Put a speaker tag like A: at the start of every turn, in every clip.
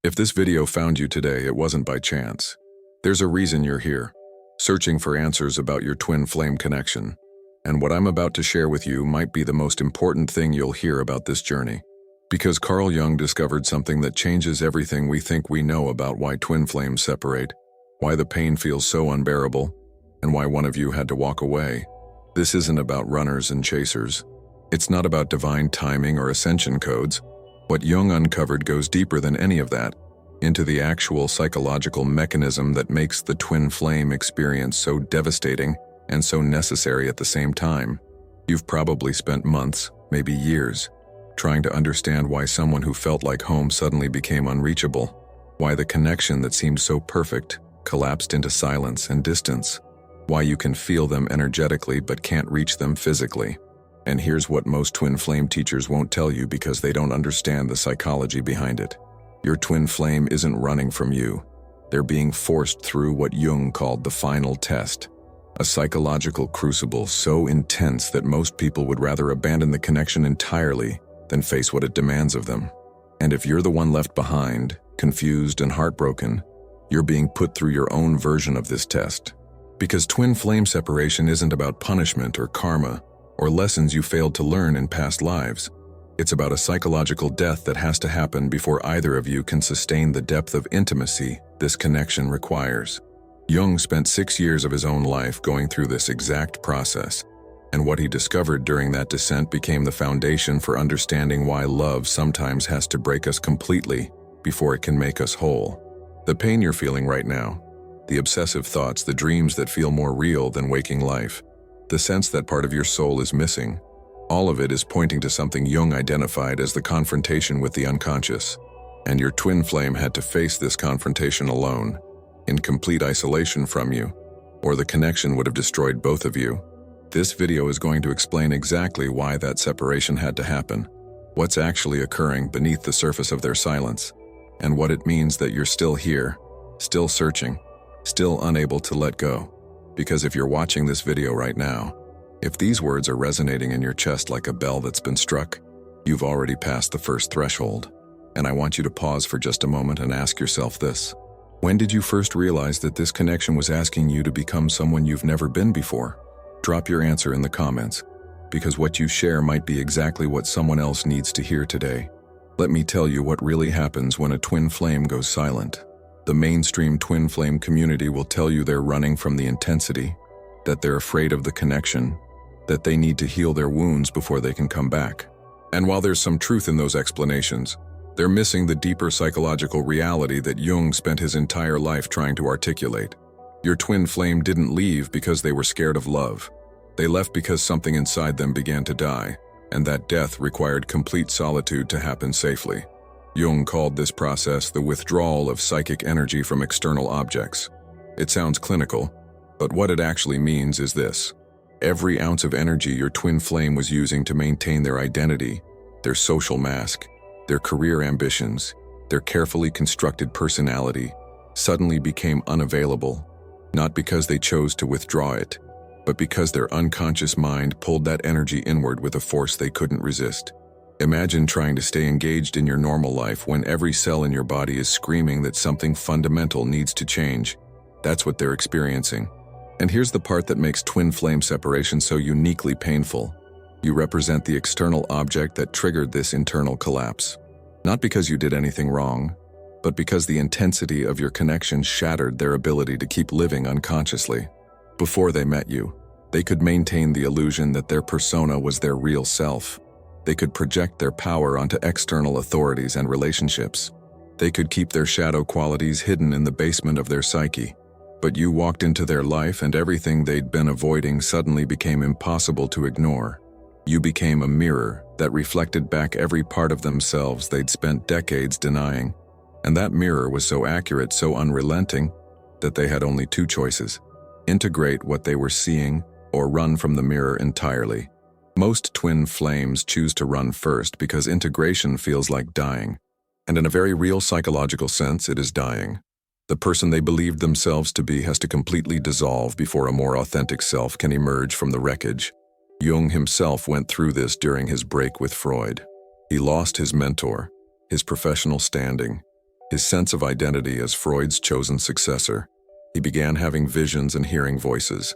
A: If this video found you today, it wasn't by chance. There's a reason you're here, searching for answers about your twin flame connection. And what I'm about to share with you might be the most important thing you'll hear about this journey. Because Carl Jung discovered something that changes everything we think we know about why twin flames separate, why the pain feels so unbearable, and why one of you had to walk away. This isn't about runners and chasers. It's not about divine timing or ascension codes. What Jung uncovered goes deeper than any of that, into the actual psychological mechanism that makes the twin flame experience so devastating and so necessary at the same time. You've probably spent months, maybe years, trying to understand why someone who felt like home suddenly became unreachable, why the connection that seemed so perfect collapsed into silence and distance, why you can feel them energetically but can't reach them physically. And here's what most twin flame teachers won't tell you because they don't understand the psychology behind it. Your twin flame isn't running from you. They're being forced through what Jung called the final test, a psychological crucible so intense that most people would rather abandon the connection entirely than face what it demands of them. And if you're the one left behind, confused and heartbroken, you're being put through your own version of this test. Because twin flame separation isn't about punishment or karma, or lessons you failed to learn in past lives. It's about a psychological death that has to happen before either of you can sustain the depth of intimacy this connection requires. Jung spent 6 years of his own life going through this exact process, and what he discovered during that descent became the foundation for understanding why love sometimes has to break us completely before it can make us whole. The pain you're feeling right now, the obsessive thoughts, the dreams that feel more real than waking life, the sense that part of your soul is missing, all of it is pointing to something Jung identified as the confrontation with the unconscious. And your twin flame had to face this confrontation alone, in complete isolation from you, or the connection would have destroyed both of you. This video is going to explain exactly why that separation had to happen, what's actually occurring beneath the surface of their silence, and what it means that you're still here, still searching, still unable to let go. Because if you're watching this video right now, if these words are resonating in your chest like a bell that's been struck, you've already passed the first threshold. And I want you to pause for just a moment and ask yourself this. When did you first realize that this connection was asking you to become someone you've never been before? Drop your answer in the comments, because what you share might be exactly what someone else needs to hear today. Let me tell you what really happens when a twin flame goes silent. The mainstream twin flame community will tell you they're running from the intensity, that they're afraid of the connection, that they need to heal their wounds before they can come back. And while there's some truth in those explanations, they're missing the deeper psychological reality that Jung spent his entire life trying to articulate. Your twin flame didn't leave because they were scared of love. They left because something inside them began to die, and that death required complete solitude to happen safely. Jung called this process the withdrawal of psychic energy from external objects. It sounds clinical, but what it actually means is this. Every ounce of energy your twin flame was using to maintain their identity, their social mask, their career ambitions, their carefully constructed personality, suddenly became unavailable, not because they chose to withdraw it, but because their unconscious mind pulled that energy inward with a force they couldn't resist. Imagine trying to stay engaged in your normal life when every cell in your body is screaming that something fundamental needs to change. That's what they're experiencing. And here's the part that makes twin flame separation so uniquely painful. You represent the external object that triggered this internal collapse. Not because you did anything wrong, but because the intensity of your connection shattered their ability to keep living unconsciously. Before they met you, they could maintain the illusion that their persona was their real self. They could project their power onto external authorities and relationships. They could keep their shadow qualities hidden in the basement of their psyche. But you walked into their life and everything they'd been avoiding suddenly became impossible to ignore. You became a mirror that reflected back every part of themselves they'd spent decades denying. And that mirror was so accurate, so unrelenting, that they had only two choices: integrate what they were seeing or run from the mirror entirely. Most twin flames choose to run first because integration feels like dying. And in a very real psychological sense, it is dying. The person they believed themselves to be has to completely dissolve before a more authentic self can emerge from the wreckage. Jung himself went through this during his break with Freud. He lost his mentor, his professional standing, His sense of identity as Freud's chosen successor. He began having visions and hearing voices.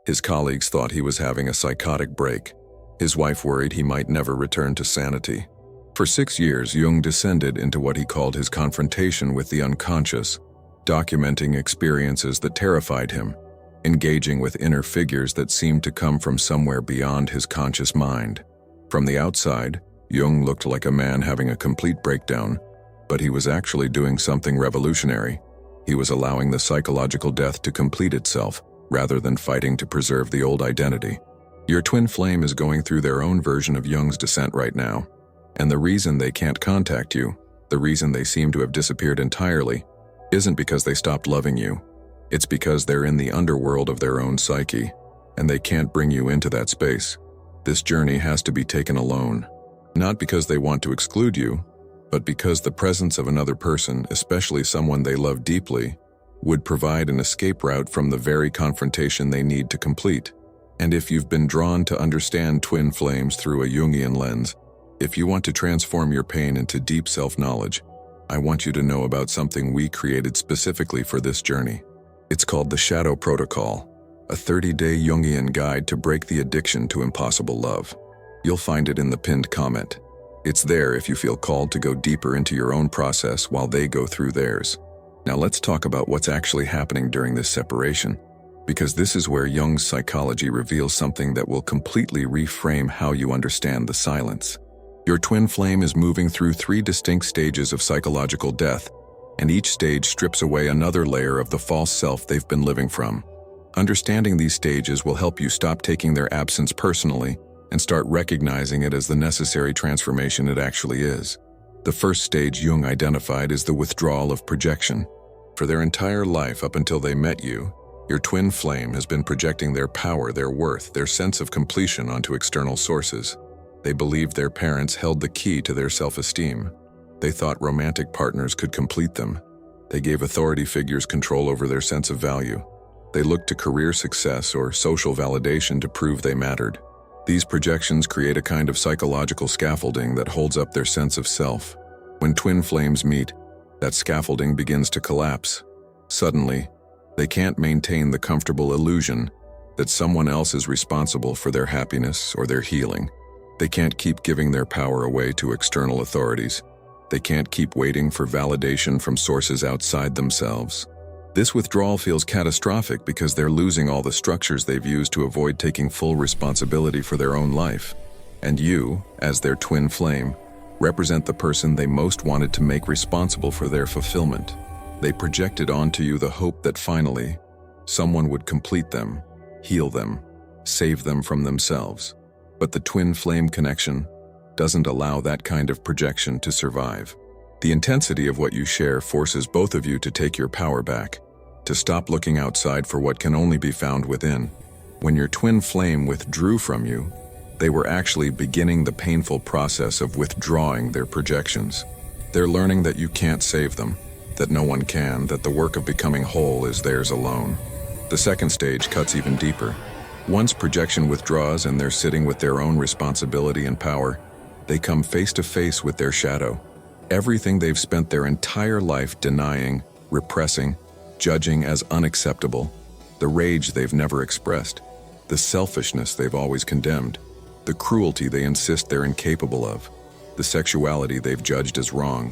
A: His colleagues thought he was having a psychotic break. His wife worried he might never return to sanity. For 6 years, Jung descended into what he called his confrontation with the unconscious, documenting experiences that terrified him, engaging with inner figures that seemed to come from somewhere beyond his conscious mind. From the outside, Jung looked like a man having a complete breakdown, but he was actually doing something revolutionary. He was allowing the psychological death to complete itself, rather than fighting to preserve the old identity. Your twin flame is going through their own version of Jung's descent right now, and the reason they can't contact you, the reason they seem to have disappeared entirely, isn't because they stopped loving you. It's because they're in the underworld of their own psyche, and they can't bring you into that space. This journey has to be taken alone, not because they want to exclude you, but because the presence of another person, especially someone they love deeply, would provide an escape route from the very confrontation they need to complete. And if you've been drawn to understand twin flames through a Jungian lens, if you want to transform your pain into deep self-knowledge, I want you to know about something we created specifically for this journey. It's called the Shadow Protocol, a 30-day Jungian guide to break the addiction to impossible love. You'll find it in the pinned comment. It's there if you feel called to go deeper into your own process while they go through theirs. Now let's talk about what's actually happening during this separation, because this is where Jung's psychology reveals something that will completely reframe how you understand the silence. Your twin flame is moving through 3 distinct stages of psychological death, and each stage strips away another layer of the false self they've been living from. Understanding these stages will help you stop taking their absence personally and start recognizing it as the necessary transformation it actually is. The first stage Jung identified is the withdrawal of projection. For their entire life up until they met you, your twin flame has been projecting their power, their worth, their sense of completion onto external sources. They believed their parents held the key to their self-esteem. They thought romantic partners could complete them. They gave authority figures control over their sense of value. They looked to career success or social validation to prove they mattered. These projections create a kind of psychological scaffolding that holds up their sense of self. When twin flames meet, that scaffolding begins to collapse. Suddenly, they can't maintain the comfortable illusion that someone else is responsible for their happiness or their healing. They can't keep giving their power away to external authorities. They can't keep waiting for validation from sources outside themselves. This withdrawal feels catastrophic because they're losing all the structures they've used to avoid taking full responsibility for their own life. And you, as their twin flame, represent the person they most wanted to make responsible for their fulfillment. They projected onto you the hope that finally, someone would complete them, heal them, save them from themselves. But the twin flame connection doesn't allow that kind of projection to survive. The intensity of what you share forces both of you to take your power back, to stop looking outside for what can only be found within. When your twin flame withdrew from you, they were actually beginning the painful process of withdrawing their projections. They're learning that you can't save them, that no one can, that the work of becoming whole is theirs alone. The second stage cuts even deeper. Once projection withdraws and they're sitting with their own responsibility and power, they come face to face with their shadow. Everything they've spent their entire life denying, repressing, judging as unacceptable, the rage they've never expressed, the selfishness they've always condemned, the cruelty they insist they're incapable of, the sexuality they've judged as wrong,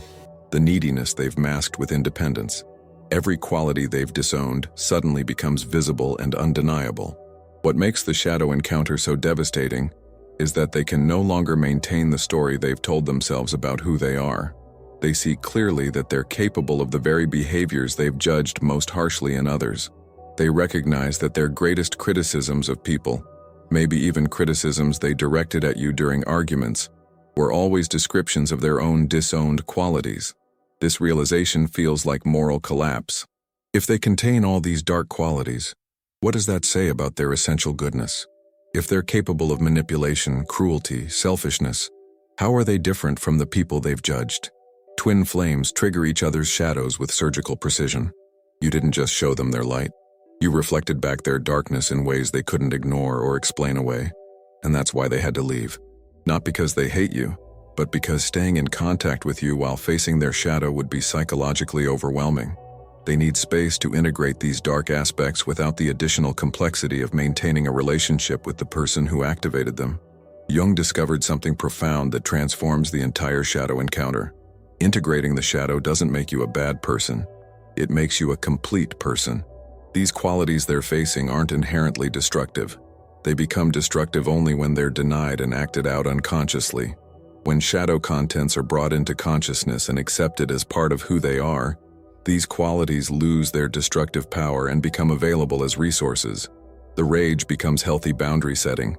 A: the neediness they've masked with independence. Every quality they've disowned suddenly becomes visible and undeniable. What makes the shadow encounter so devastating is that they can no longer maintain the story they've told themselves about who they are. They see clearly that they're capable of the very behaviors they've judged most harshly in others. They recognize that their greatest criticisms of people, maybe even criticisms they directed at you during arguments, were always descriptions of their own disowned qualities. This realization feels like moral collapse. If they contain all these dark qualities, what does that say about their essential goodness? If they're capable of manipulation, cruelty, selfishness, how are they different from the people they've judged? Twin flames trigger each other's shadows with surgical precision. You didn't just show them their light. You reflected back their darkness in ways they couldn't ignore or explain away. And that's why they had to leave. Not because they hate you, but because staying in contact with you while facing their shadow would be psychologically overwhelming. They need space to integrate these dark aspects without the additional complexity of maintaining a relationship with the person who activated them. Jung discovered something profound that transforms the entire shadow encounter. Integrating the shadow doesn't make you a bad person. It makes you a complete person. These qualities they're facing aren't inherently destructive. They become destructive only when they're denied and acted out unconsciously. When shadow contents are brought into consciousness and accepted as part of who they are, these qualities lose their destructive power and become available as resources. The rage becomes healthy boundary setting.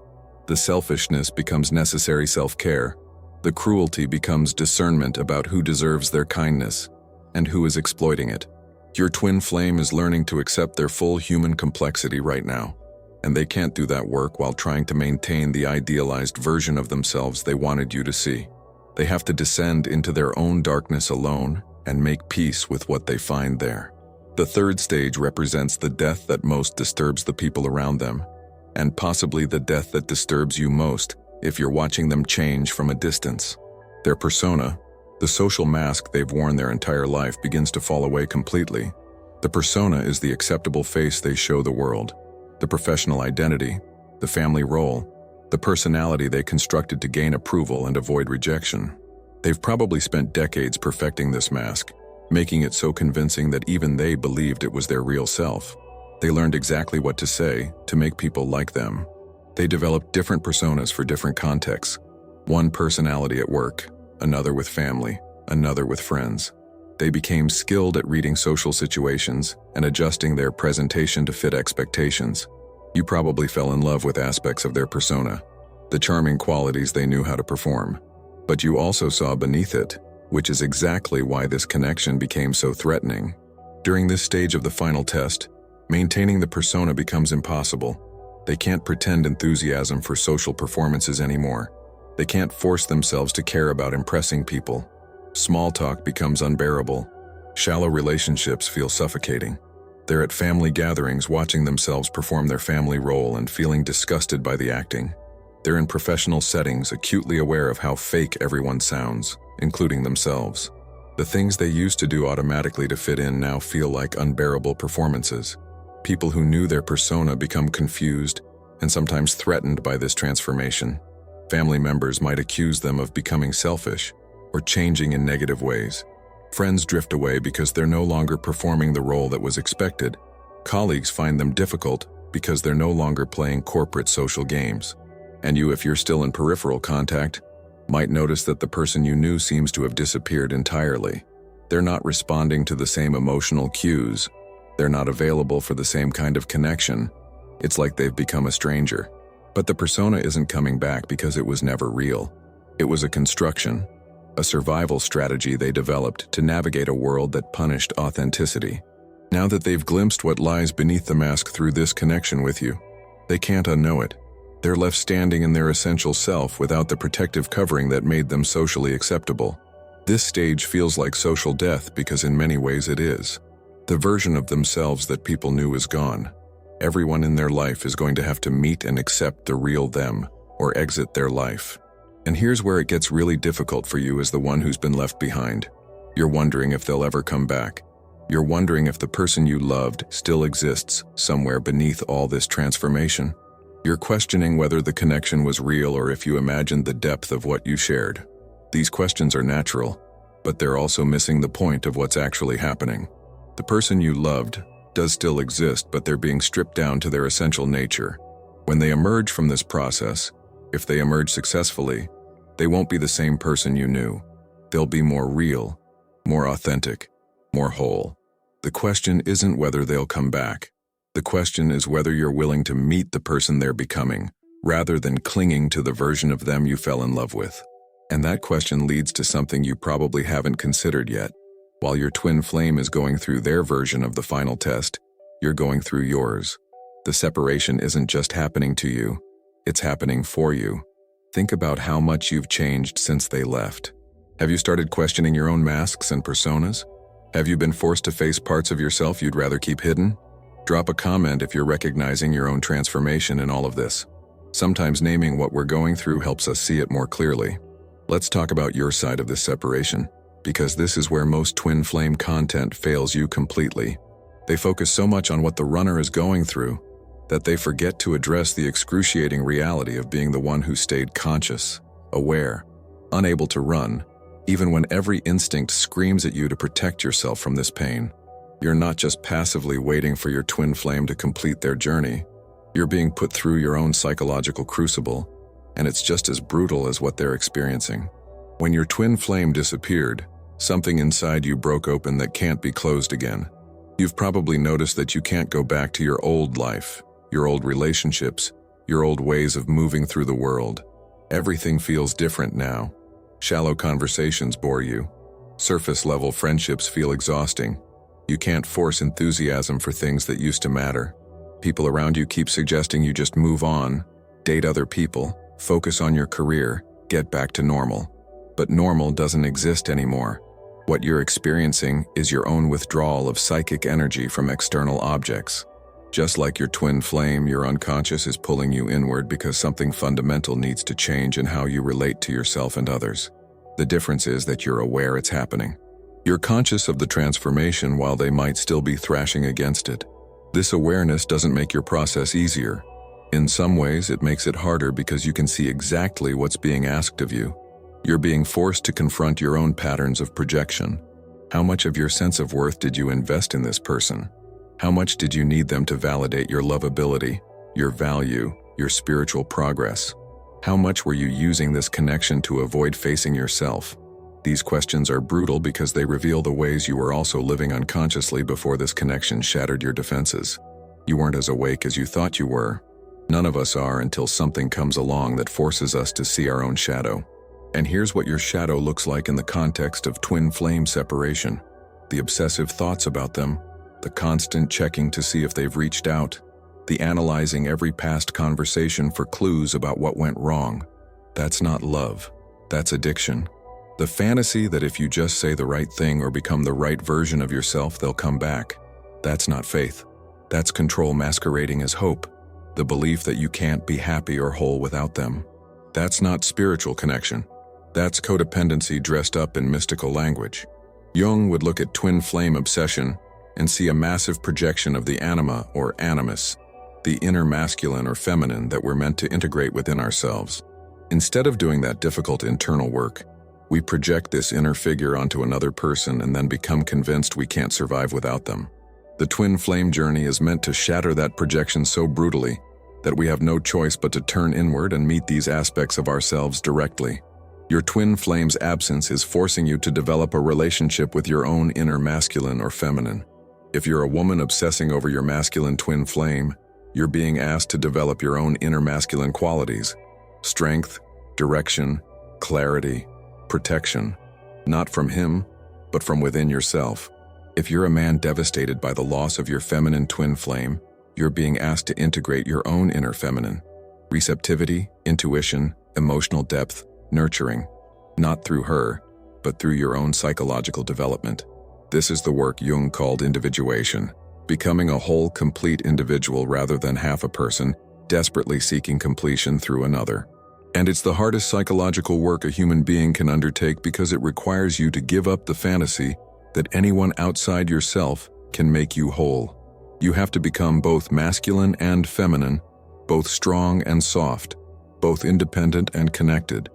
A: The selfishness becomes necessary self-care. The cruelty becomes discernment about who deserves their kindness and who is exploiting it. Your twin flame is learning to accept their full human complexity right now, and they can't do that work while trying to maintain the idealized version of themselves they wanted you to see. They have to descend into their own darkness alone and make peace with what they find there. The third stage represents the death that most disturbs the people around them, and possibly the death that disturbs you most if you're watching them change from a distance. Their persona, the social mask they've worn their entire life, begins to fall away completely. The persona is the acceptable face they show the world, the professional identity, the family role, the personality they constructed to gain approval and avoid rejection. They've probably spent decades perfecting this mask, making it so convincing that even they believed it was their real self. They learned exactly what to say to make people like them. They developed different personas for different contexts. One personality at work, another with family, another with friends. They became skilled at reading social situations and adjusting their presentation to fit expectations. You probably fell in love with aspects of their persona, the charming qualities they knew how to perform. But you also saw beneath it, which is exactly why this connection became so threatening. During this stage of the final test, maintaining the persona becomes impossible. They can't pretend enthusiasm for social performances anymore. They can't force themselves to care about impressing people. Small talk becomes unbearable. Shallow relationships feel suffocating. They're at family gatherings watching themselves perform their family role and feeling disgusted by the acting. They're in professional settings acutely aware of how fake everyone sounds, including themselves. The things they used to do automatically to fit in now feel like unbearable performances. People who knew their persona become confused and sometimes threatened by this transformation. Family members might accuse them of becoming selfish or changing in negative ways. Friends drift away because they're no longer performing the role that was expected. Colleagues find them difficult because they're no longer playing corporate social games. And you, if you're still in peripheral contact, might notice that the person you knew seems to have disappeared entirely. They're not responding to the same emotional cues. They're not available for the same kind of connection. It's like they've become a stranger. But the persona isn't coming back because it was never real. It was a construction, a survival strategy they developed to navigate a world that punished authenticity. Now that they've glimpsed what lies beneath the mask through this connection with you, they can't unknow it. They're left standing in their essential self without the protective covering that made them socially acceptable. This stage feels like social death because in many ways it is. The version of themselves that people knew is gone. Everyone in their life is going to have to meet and accept the real them or exit their life. And here's where it gets really difficult for you as the one who's been left behind. You're wondering if they'll ever come back. You're wondering if the person you loved still exists somewhere beneath all this transformation. You're questioning whether the connection was real or if you imagined the depth of what you shared. These questions are natural, but they're also missing the point of what's actually happening. The person you loved does still exist, but they're being stripped down to their essential nature. When they emerge from this process, if they emerge successfully, they won't be the same person you knew. They'll be more real, more authentic, more whole. The question isn't whether they'll come back. The question is whether you're willing to meet the person they're becoming, rather than clinging to the version of them you fell in love with. And that question leads to something you probably haven't considered yet. While your twin flame is going through their version of the final test, you're going through yours. The separation isn't just happening to you, it's happening for you. Think about how much you've changed since they left. Have you started questioning your own masks and personas? Have you been forced to face parts of yourself you'd rather keep hidden? Drop a comment if you're recognizing your own transformation in all of this. Sometimes naming what we're going through helps us see it more clearly. Let's talk about your side of this separation, because this is where most twin flame content fails you completely. They focus so much on what the runner is going through that they forget to address the excruciating reality of being the one who stayed conscious, aware, unable to run, even when every instinct screams at you to protect yourself from this pain. You're not just passively waiting for your twin flame to complete their journey. You're being put through your own psychological crucible, and it's just as brutal as what they're experiencing. When your twin flame disappeared, something inside you broke open that can't be closed again. You've probably noticed that you can't go back to your old life, your old relationships, your old ways of moving through the world. Everything feels different now. Shallow conversations bore you. Surface-level friendships feel exhausting. You can't force enthusiasm for things that used to matter. People around you keep suggesting you just move on, date other people, focus on your career, get back to normal. But normal doesn't exist anymore. What you're experiencing is your own withdrawal of psychic energy from external objects. Just like your twin flame, your unconscious is pulling you inward because something fundamental needs to change in how you relate to yourself and others. The difference is that you're aware it's happening. You're conscious of the transformation while they might still be thrashing against it. This awareness doesn't make your process easier. In some ways, it makes it harder because you can see exactly what's being asked of you. You're being forced to confront your own patterns of projection. How much of your sense of worth did you invest in this person? How much did you need them to validate your lovability, your value, your spiritual progress? How much were you using this connection to avoid facing yourself? These questions are brutal because they reveal the ways you were also living unconsciously before this connection shattered your defenses. You weren't as awake as you thought you were. None of us are until something comes along that forces us to see our own shadow. And here's what your shadow looks like in the context of twin flame separation. The obsessive thoughts about them, the constant checking to see if they've reached out, the analyzing every past conversation for clues about what went wrong. That's not love. That's addiction. The fantasy that if you just say the right thing or become the right version of yourself, they'll come back. That's not faith. That's control masquerading as hope. The belief that you can't be happy or whole without them. That's not spiritual connection. That's codependency dressed up in mystical language. Jung would look at twin flame obsession and see a massive projection of the anima or animus, the inner masculine or feminine that we're meant to integrate within ourselves. Instead of doing that difficult internal work, we project this inner figure onto another person and then become convinced we can't survive without them. The twin flame journey is meant to shatter that projection so brutally that we have no choice but to turn inward and meet these aspects of ourselves directly. Your twin flame's absence is forcing you to develop a relationship with your own inner masculine or feminine. If you're a woman obsessing over your masculine twin flame, you're being asked to develop your own inner masculine qualities: strength, direction, clarity, protection, not from him, but from within yourself. If you're a man devastated by the loss of your feminine twin flame, you're being asked to integrate your own inner feminine. Receptivity, intuition, emotional depth, nurturing, not through her, but through your own psychological development. This is the work Jung called individuation, becoming a whole, complete individual rather than half a person, desperately seeking completion through another. And it's the hardest psychological work a human being can undertake because it requires you to give up the fantasy that anyone outside yourself can make you whole. You have to become both masculine and feminine, both strong and soft, both independent and connected.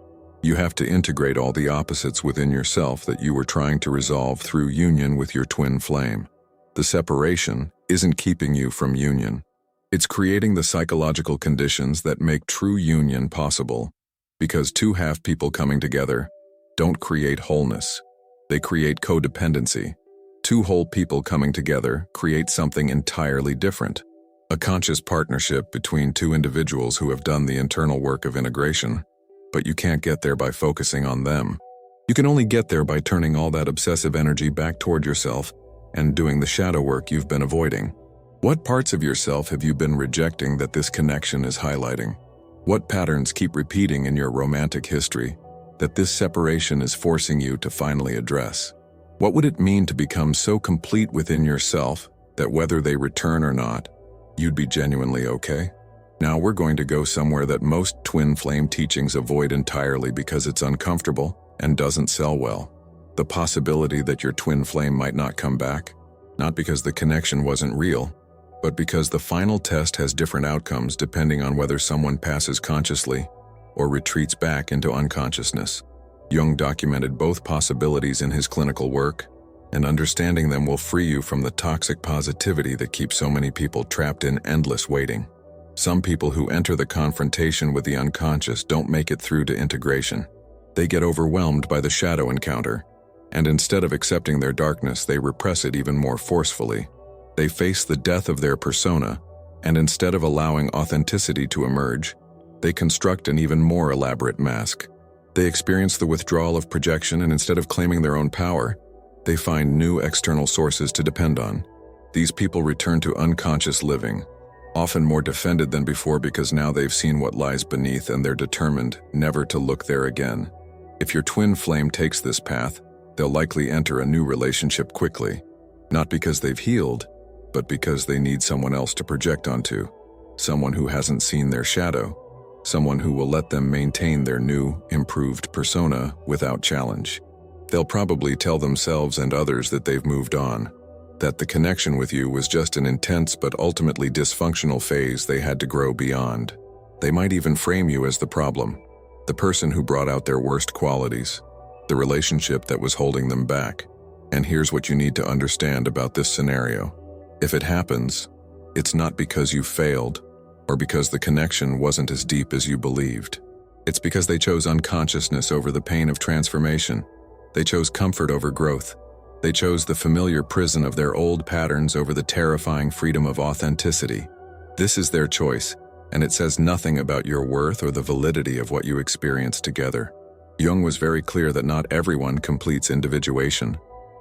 A: You have to integrate all the opposites within yourself that you were trying to resolve through union with your twin flame. The separation isn't keeping you from union. It's creating the psychological conditions that make true union possible, because two half people coming together don't create wholeness. They create codependency. Two whole people coming together create something entirely different. A conscious partnership between two individuals who have done the internal work of integration. But you can't get there by focusing on them. You can only get there by turning all that obsessive energy back toward yourself and doing the shadow work you've been avoiding. What parts of yourself have you been rejecting that this connection is highlighting? What patterns keep repeating in your romantic history that this separation is forcing you to finally address? What would it mean to become so complete within yourself that whether they return or not, you'd be genuinely okay? Now we're going to go somewhere that most twin flame teachings avoid entirely because it's uncomfortable and doesn't sell well. The possibility that your twin flame might not come back, not because the connection wasn't real, but because the final test has different outcomes depending on whether someone passes consciously or retreats back into unconsciousness. Jung documented both possibilities in his clinical work, and understanding them will free you from the toxic positivity that keeps so many people trapped in endless waiting. Some people who enter the confrontation with the unconscious don't make it through to integration. They get overwhelmed by the shadow encounter, and instead of accepting their darkness, they repress it even more forcefully. They face the death of their persona, and instead of allowing authenticity to emerge, they construct an even more elaborate mask. They experience the withdrawal of projection, and instead of claiming their own power, they find new external sources to depend on. These people return to unconscious living, often more defended than before because now they've seen what lies beneath and they're determined never to look there again. If your twin flame takes this path, they'll likely enter a new relationship quickly, not because they've healed, but because they need someone else to project onto, someone who hasn't seen their shadow, someone who will let them maintain their new, improved persona without challenge. They'll probably tell themselves and others that they've moved on, that the connection with you was just an intense but ultimately dysfunctional phase they had to grow beyond. They might even frame you as the problem, the person who brought out their worst qualities, the relationship that was holding them back. And here's what you need to understand about this scenario. If it happens, it's not because you failed or because the connection wasn't as deep as you believed. It's because they chose unconsciousness over the pain of transformation. They chose comfort over growth. They chose the familiar prison of their old patterns over the terrifying freedom of authenticity. This is their choice, and it says nothing about your worth or the validity of what you experienced together. Jung was very clear that not everyone completes individuation.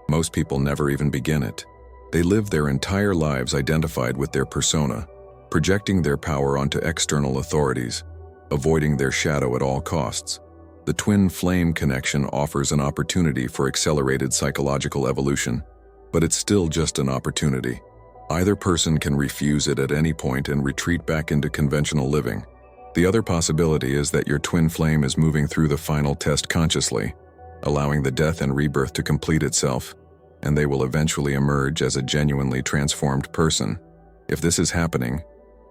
A: Most people never even begin it. They live their entire lives identified with their persona, projecting their power onto external authorities, avoiding their shadow at all costs. The twin flame connection offers an opportunity for accelerated psychological evolution, but it's still just an opportunity. Either person can refuse it at any point and retreat back into conventional living. The other possibility is that your twin flame is moving through the final test consciously, allowing the death and rebirth to complete itself, and they will eventually emerge as a genuinely transformed person. If this is happening,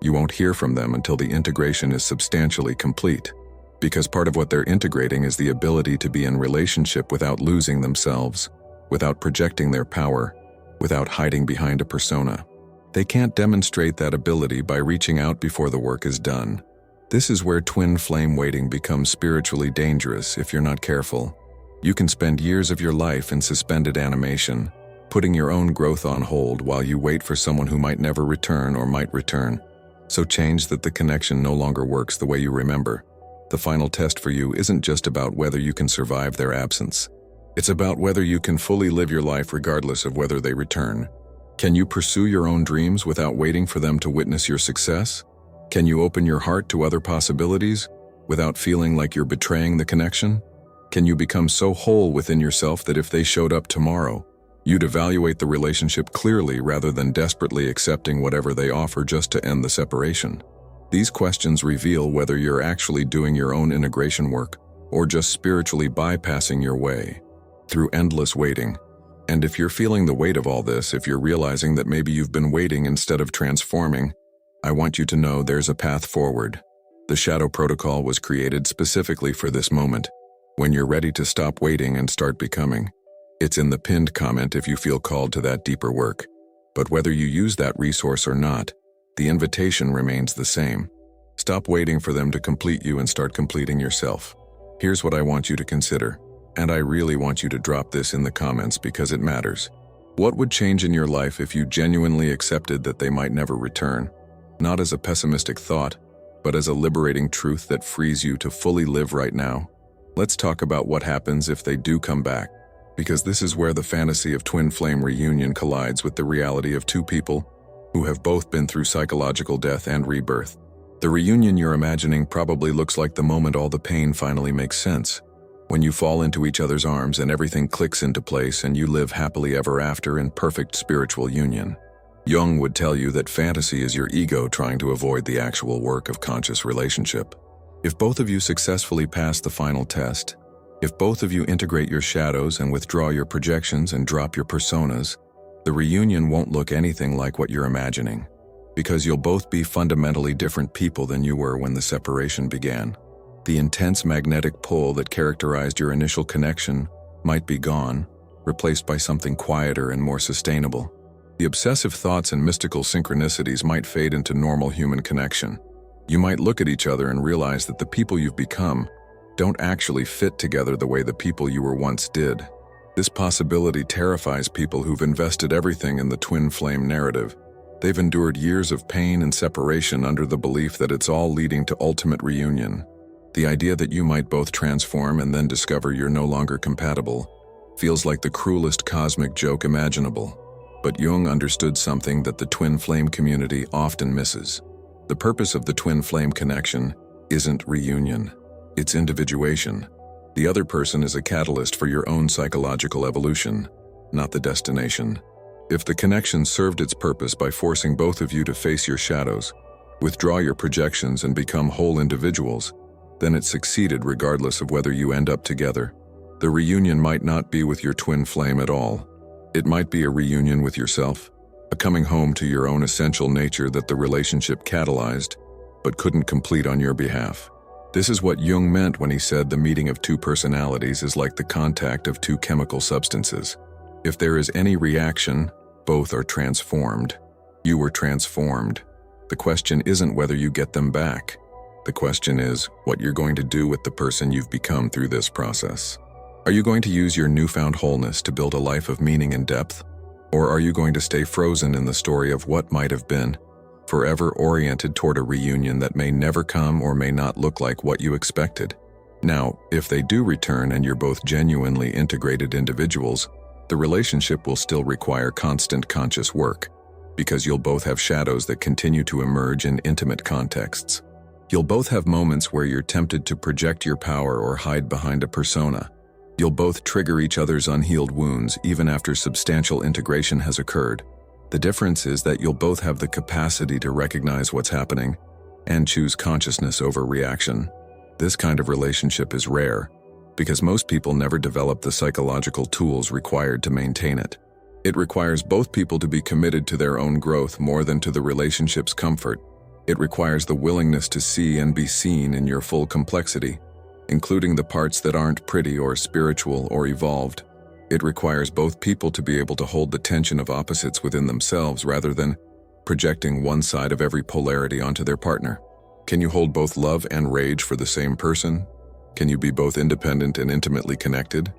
A: you won't hear from them until the integration is substantially complete, because part of what they're integrating is the ability to be in relationship without losing themselves, without projecting their power, without hiding behind a persona. They can't demonstrate that ability by reaching out before the work is done. This is where twin flame waiting becomes spiritually dangerous if you're not careful. You can spend years of your life in suspended animation, putting your own growth on hold while you wait for someone who might never return or might return. So change that the connection no longer works the way you remember. The final test for you isn't just about whether you can survive their absence. It's about whether you can fully live your life regardless of whether they return. Can you pursue your own dreams without waiting for them to witness your success? Can you open your heart to other possibilities without feeling like you're betraying the connection? Can you become so whole within yourself that if they showed up tomorrow, you'd evaluate the relationship clearly rather than desperately accepting whatever they offer just to end the separation? These questions reveal whether you're actually doing your own integration work or just spiritually bypassing your way through endless waiting. And if you're feeling the weight of all this, if you're realizing that maybe you've been waiting instead of transforming, I want you to know there's a path forward. The Shadow Protocol was created specifically for this moment, when you're ready to stop waiting and start becoming. It's in the pinned comment if you feel called to that deeper work. But whether you use that resource or not, the invitation remains the same. Stop waiting for them to complete you and start completing yourself. Here's what I want you to consider, and I really want you to drop this in the comments because it matters. What would change in your life if you genuinely accepted that they might never return? Not as a pessimistic thought, but as a liberating truth that frees you to fully live right now. Let's talk about what happens if they do come back, because this is where the fantasy of twin flame reunion collides with the reality of two people who have both been through psychological death and rebirth. The reunion you're imagining probably looks like the moment all the pain finally makes sense, when you fall into each other's arms and everything clicks into place and you live happily ever after in perfect spiritual union. Jung would tell you that fantasy is your ego trying to avoid the actual work of conscious relationship. If both of you successfully pass the final test, if both of you integrate your shadows and withdraw your projections and drop your personas, the reunion won't look anything like what you're imagining, because you'll both be fundamentally different people than you were when the separation began. The intense magnetic pull that characterized your initial connection might be gone, replaced by something quieter and more sustainable. The obsessive thoughts and mystical synchronicities might fade into normal human connection. You might look at each other and realize that the people you've become don't actually fit together the way the people you were once did. This possibility terrifies people who've invested everything in the twin flame narrative. They've endured years of pain and separation under the belief that it's all leading to ultimate reunion. The idea that you might both transform and then discover you're no longer compatible feels like the cruelest cosmic joke imaginable. But Jung understood something that the twin flame community often misses. The purpose of the twin flame connection isn't reunion, it's individuation. The other person is a catalyst for your own psychological evolution, not the destination. If the connection served its purpose by forcing both of you to face your shadows, withdraw your projections and become whole individuals, then it succeeded regardless of whether you end up together. The reunion might not be with your twin flame at all. It might be a reunion with yourself, a coming home to your own essential nature that the relationship catalyzed, but couldn't complete on your behalf. This is what Jung meant when he said the meeting of two personalities is like the contact of two chemical substances. If there is any reaction, both are transformed. You were transformed. The question isn't whether you get them back. The question is what you're going to do with the person you've become through this process. Are you going to use your newfound wholeness to build a life of meaning and depth? Or are you going to stay frozen in the story of what might have been, forever oriented toward a reunion that may never come or may not look like what you expected? Now, if they do return and you're both genuinely integrated individuals, the relationship will still require constant conscious work, because you'll both have shadows that continue to emerge in intimate contexts. You'll both have moments where you're tempted to project your power or hide behind a persona. You'll both trigger each other's unhealed wounds even after substantial integration has occurred. The difference is that you'll both have the capacity to recognize what's happening and choose consciousness over reaction. This kind of relationship is rare, because most people never develop the psychological tools required to maintain it. It requires both people to be committed to their own growth more than to the relationship's comfort. It requires the willingness to see and be seen in your full complexity, including the parts that aren't pretty or spiritual or evolved. It requires both people to be able to hold the tension of opposites within themselves rather than projecting one side of every polarity onto their partner. Can you hold both love and rage for the same person? Can you be both independent and intimately connected?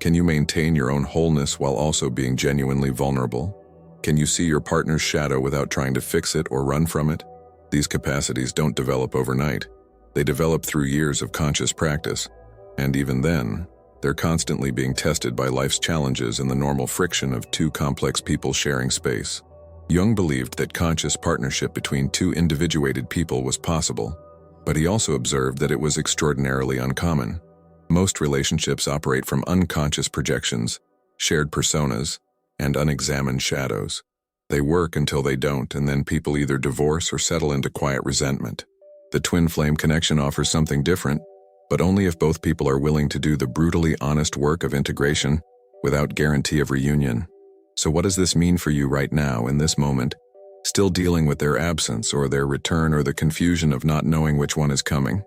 A: Can you maintain your own wholeness while also being genuinely vulnerable? Can you see your partner's shadow without trying to fix it or run from it? These capacities don't develop overnight. They develop through years of conscious practice, and even then, they're constantly being tested by life's challenges and the normal friction of two complex people sharing space. Jung believed that conscious partnership between two individuated people was possible, but he also observed that it was extraordinarily uncommon. Most relationships operate from unconscious projections, shared personas, and unexamined shadows. They work until they don't, and then people either divorce or settle into quiet resentment. The twin flame connection offers something different, but only if both people are willing to do the brutally honest work of integration without guarantee of reunion. So what does this mean for you right now, in this moment, still dealing with their absence or their return or the confusion of not knowing which one is coming?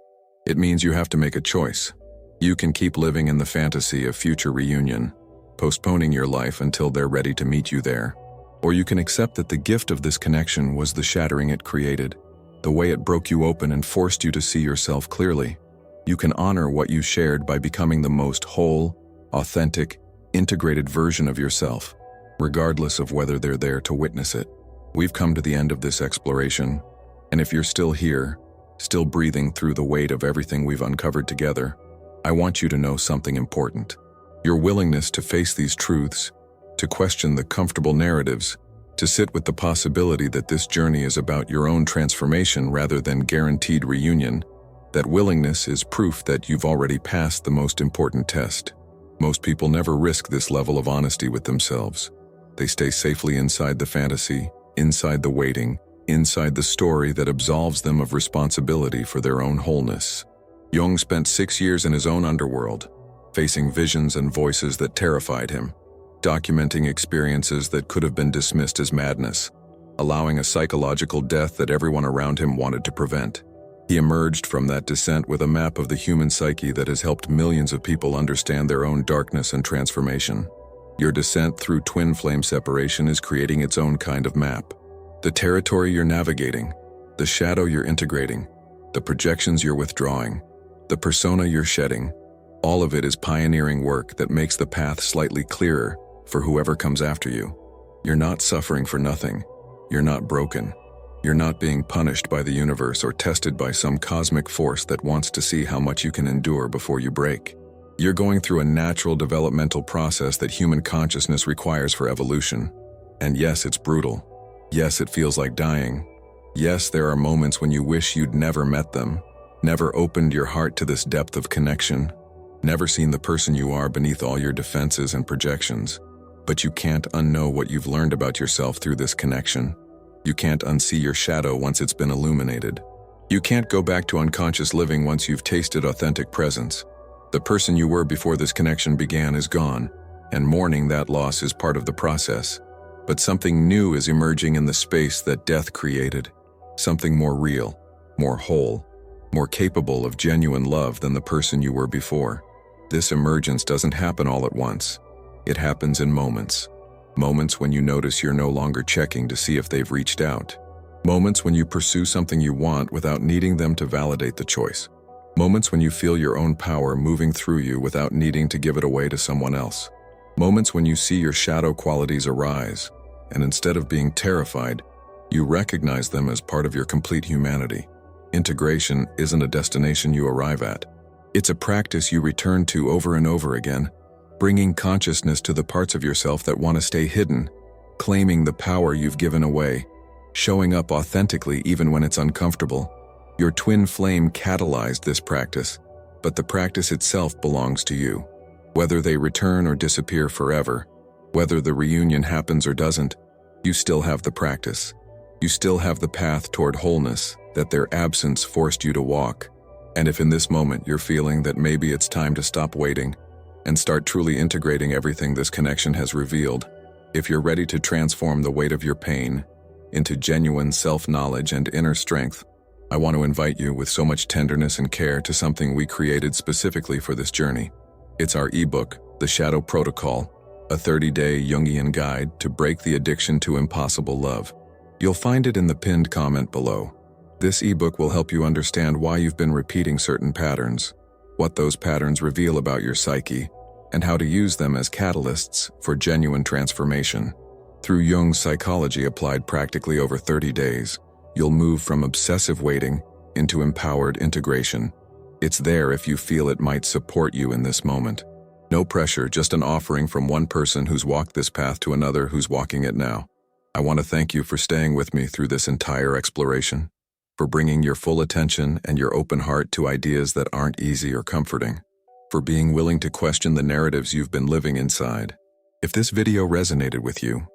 A: It means you have to make a choice. You can keep living in the fantasy of future reunion, postponing your life until they're ready to meet you there. Or you can accept that the gift of this connection was the shattering it created, the way it broke you open and forced you to see yourself clearly. You can honor what you shared by becoming the most whole, authentic, integrated version of yourself, regardless of whether they're there to witness it. We've come to the end of this exploration, and if you're still here, still breathing through the weight of everything we've uncovered together, I want you to know something important. Your willingness to face these truths, to question the comfortable narratives, to sit with the possibility that this journey is about your own transformation rather than guaranteed reunion, that willingness is proof that you've already passed the most important test. Most people never risk this level of honesty with themselves. They stay safely inside the fantasy, inside the waiting, inside the story that absolves them of responsibility for their own wholeness. Jung spent 6 years in his own underworld, facing visions and voices that terrified him, documenting experiences that could have been dismissed as madness, allowing a psychological death that everyone around him wanted to prevent. He emerged from that descent with a map of the human psyche that has helped millions of people understand their own darkness and transformation. Your descent through twin flame separation is creating its own kind of map. The territory you're navigating, the shadow you're integrating, the projections you're withdrawing, the persona you're shedding, all of it is pioneering work that makes the path slightly clearer for whoever comes after you. You're not suffering for nothing. You're not broken. You're not being punished by the universe or tested by some cosmic force that wants to see how much you can endure before you break. You're going through a natural developmental process that human consciousness requires for evolution. And yes, it's brutal. Yes, it feels like dying. Yes, there are moments when you wish you'd never met them, never opened your heart to this depth of connection, never seen the person you are beneath all your defenses and projections. But you can't unknow what you've learned about yourself through this connection. You can't unsee your shadow once it's been illuminated. You can't go back to unconscious living once you've tasted authentic presence. The person you were before this connection began is gone, and mourning that loss is part of the process. But something new is emerging in the space that death created. Something more real, more whole, more capable of genuine love than the person you were before. This emergence doesn't happen all at once. It happens in moments. Moments when you notice you're no longer checking to see if they've reached out. Moments when you pursue something you want without needing them to validate the choice. Moments when you feel your own power moving through you without needing to give it away to someone else. Moments when you see your shadow qualities arise, and instead of being terrified, you recognize them as part of your complete humanity. Integration isn't a destination you arrive at. It's a practice you return to over and over again, bringing consciousness to the parts of yourself that want to stay hidden, claiming the power you've given away, showing up authentically even when it's uncomfortable. Your twin flame catalyzed this practice, but the practice itself belongs to you. Whether they return or disappear forever, whether the reunion happens or doesn't, you still have the practice. You still have the path toward wholeness that their absence forced you to walk. And if in this moment you're feeling that maybe it's time to stop waiting and start truly integrating everything this connection has revealed, if you're ready to transform the weight of your pain into genuine self-knowledge and inner strength, I want to invite you with so much tenderness and care to something we created specifically for this journey. It's our ebook, The Shadow Protocol, a 30-day Jungian guide to break the addiction to impossible love. You'll find it in the pinned comment below. This ebook will help you understand why you've been repeating certain patterns, what those patterns reveal about your psyche, and how to use them as catalysts for genuine transformation. Through Jung's psychology applied practically over 30 days, you'll move from obsessive waiting into empowered integration. It's there if you feel it might support you in this moment. No pressure, just an offering from one person who's walked this path to another who's walking it now. I want to thank you for staying with me through this entire exploration, for bringing your full attention and your open heart to ideas that aren't easy or comforting, for being willing to question the narratives you've been living inside. If this video resonated with you,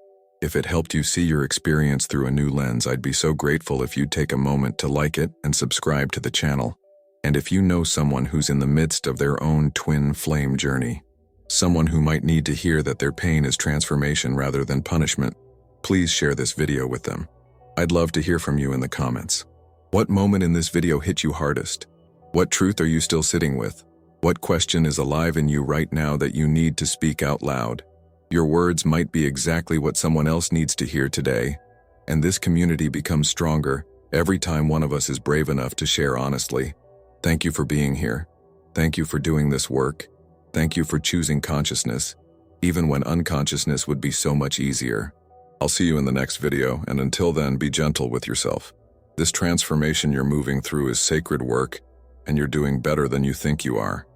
A: if it helped you see your experience through a new lens, I'd be so grateful if you'd take a moment to like it and subscribe to the channel. And if you know someone who's in the midst of their own twin flame journey, someone who might need to hear that their pain is transformation rather than punishment, please share this video with them. I'd love to hear from you in the comments. What moment in this video hit you hardest? What truth are you still sitting with? What question is alive in you right now that you need to speak out loud? Your words might be exactly what someone else needs to hear today, and this community becomes stronger every time one of us is brave enough to share honestly. Thank you for being here. Thank you for doing this work. Thank you for choosing consciousness, even when unconsciousness would be so much easier. I'll see you in the next video, and until then, be gentle with yourself. This transformation you're moving through is sacred work, and you're doing better than you think you are.